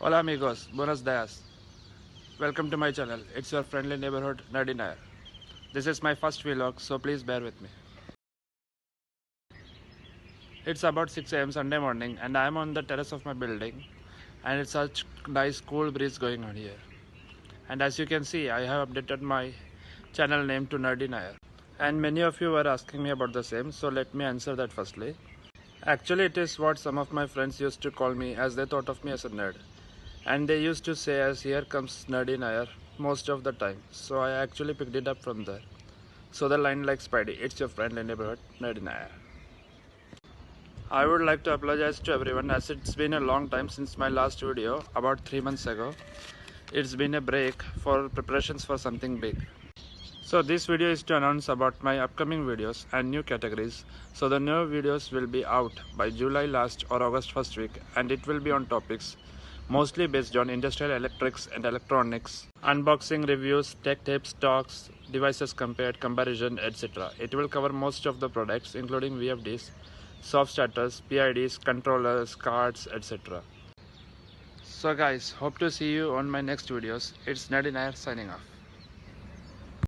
Hola amigos, buenos dias. Welcome to my channel. It's your friendly neighborhood Nerdy Nair. This is my first vlog, so please bear with me. It's about 6 a.m. Sunday morning and I am on the terrace of my building and it's such nice cool breeze going on here. And as you can see, I have updated my channel name to Nerdy Nair. And many of you were asking me about the same, so let me answer that firstly. Actually, it is what some of my friends used to call me as they thought of me as a nerd. And they used to say as here comes Nerdy Nair most of the time. So I actually picked it up from there. So the line like Spidey, it's your friend and neighborhood Nerdy Nair. I would like to apologize to everyone as it's been a long time since my last video about 3 months ago. It's been a break for preparations for something big. So this video is to announce about my upcoming videos and new categories. So the new videos will be out by July last or August first week and it will be on topics mostly based on industrial electrics and electronics, unboxing reviews, tech tips, talks, devices compared, comparison, etc. It will cover most of the products including VFDs, soft starters, PIDs, controllers, cards, etc. So guys, hope to see you on my next videos. It's Nerdy Nair signing off.